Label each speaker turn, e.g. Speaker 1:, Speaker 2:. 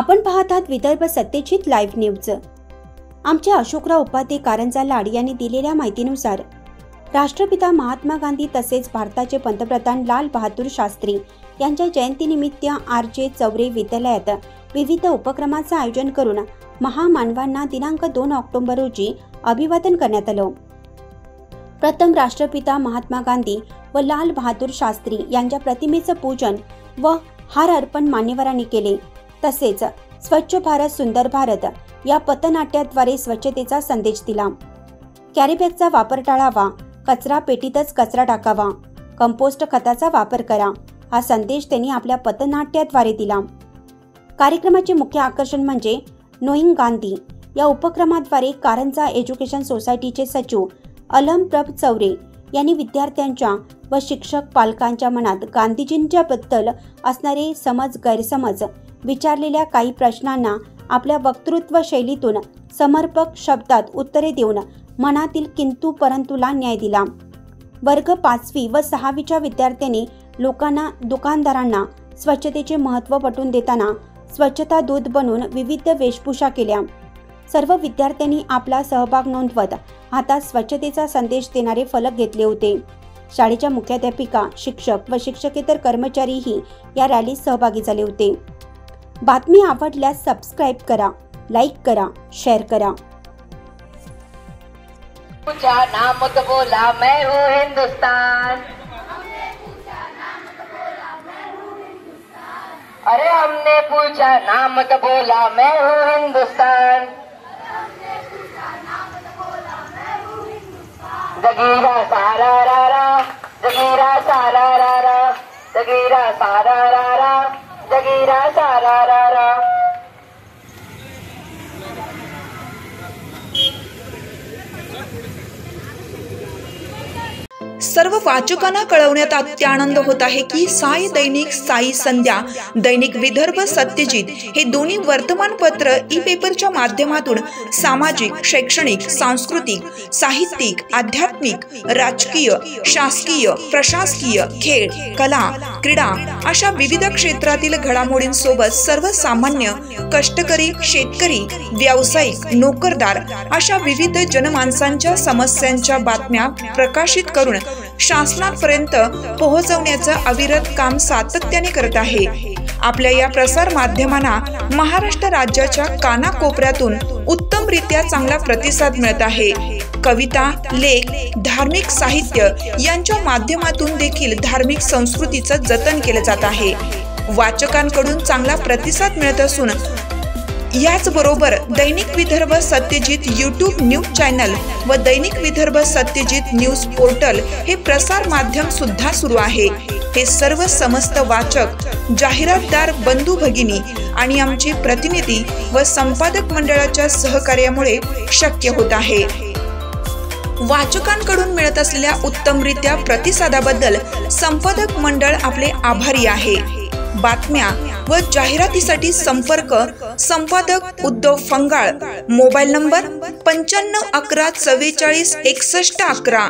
Speaker 1: आपण पाहत आहात विदर्भ सत्यजित लाईव्ह न्यूज। आमचे अशोकराव उपाध्ये कारंजा लाड यांनी दिलेल्या माहितीनुसार राष्ट्रपिता महात्मा गांधी तसेच भारताचे पंतप्रधान लाल बहादूर शास्त्री यांच्या जयंतीनिमित्त आर.जे. चौरे विद्यालयात विविध उपक्रमांचे आयोजन करून महामानवांना दिनांक 2 ऑक्टोबर रोजी अभिवादन करण्यात आले। प्रथम राष्ट्रपिता महात्मा गांधी व लाल बहादूर शास्त्री यांच्या प्रतिमेचे पूजन व हार अर्पण मान्यवरांनी केले। तसेच स्वच्छ भारत सुंदर भारत या पथनाट्याद्वारे स्वच्छतेचा संदेश दिला। कॅरीबॅगचा वापर टाळावा, कचरा पेटीतच कचरा टाकावा, कंपोस्ट खताचा वापर करा हा संदेश त्यांनी आपल्या पथनाट्याद्वारे दिला। कार्यक्रमाचे मुख्य आकर्षण म्हणजे नोईंग गांधी या उपक्रमाद्वारे कारंजा एज्युकेशन सोसायटीचे सचिव अलमप्रभ चौरे यांनी विद्यार्थ्यांच्या व शिक्षक पालकांच्या मनात गांधीजींच्या बद्दल असणारे समज गैरसमज विचारलेल्या काही प्रश्नांना आपल्या वक्तृत्व शैलीतून समर्पक शब्दात उत्तरे देऊन मनातील किंतु परंतुला न्याय दिला। वर्ग 5वी व 6वीच्या विद्यार्थ्यांनी लोकांना दुकानदारांना स्वच्छतेचे महत्त्व पटवून देताना स्वच्छता दूत बनून विविध वेशभूषा केल्या। सर्व विद्यार्थ्यांनी आपला सहभाग नोंदवत हातात स्वच्छतेचा संदेश देणारे फलक घेतले होते। शाळेच्या मुख्याध्यापिका, शिक्षक व शिक्षकेतर कर्मचारीही या रॅलीत सहभागी झाले होते। बातमी आवडल्यास सबस्क्राइब करा, लाईक करा, शेअर करा।
Speaker 2: पूछा नाम मत बोला मैं हूँ हिंदुस्तान, अरे हमने पूछा नाम मत बोला मैं हूँ हिंदुस्तान, जगीरा सारा रा रा, जगीरा सारा रा रा, जगीरा सारा रा रा, जगीरा सारा रा रा।
Speaker 3: सर्व वाचकांना कळवण्यात अत्यानंद होत आहे की साई दैनिक, साई संध्या, दैनिक विदर्भ सत्यजित हे दोन्ही वर्तमानपत्र ई पेपरच्या माध्यमातून सामाजिक, शैक्षणिक, सांस्कृतिक, साहित्यिक, आध्यात्मिक, राजकीय, शासकीय, प्रशासकीय, खेळ, कला, क्रीडा अशा विविध क्षेत्रातील घडामोडींसोबत सर्वसामान्य, कष्टकरी, शेतकरी, व्यावसायिक, नोकरदार अशा विविध जनमानसांच्या समस्यांच्या बातम्या प्रकाशित करून शासनापर्यंत पोहोचवण्याचं अविरत काम सातत्याने करत आहे। आपल्या या प्रसार माध्यमांना महाराष्ट्र राज्याच्या कानाकोपऱ्यातून उत्तमरित्या चांगला प्रतिसाद मिळत आहे। कविता, लेख, धार्मिक साहित्य यांच्या माध्यमातून देखील धार्मिक संस्कृतीचं जतन केलं जात आहे। वाचकांकडून चांगला प्रतिसाद मिळत असून याचबरोबर दैनिक Vidarbha Satyajit YouTube news channel व दैनिक विदर्भ सत्यजित न्यूज पोर्टल हे प्रसार माध्यम सुद्धा सुरू आहे। हे सर्व समस्त वाचक, जाहिरातदार बंधू भगिनी आणि आमचे प्रतिनिधी व संपादक मंडळाच्या सहकार्यामुळे शक्य होत आहे। वाचकांकडून मिळत असलेल्या उत्तमरित्या प्रतिसादाबद्दल संपादक मंडळ आपले आभारी आहे। बातम्या व जाहिरातीसाठी संपर्क संपादक उद्धव फंगाळ, मोबाईल नंबर 95 11 44 61 11।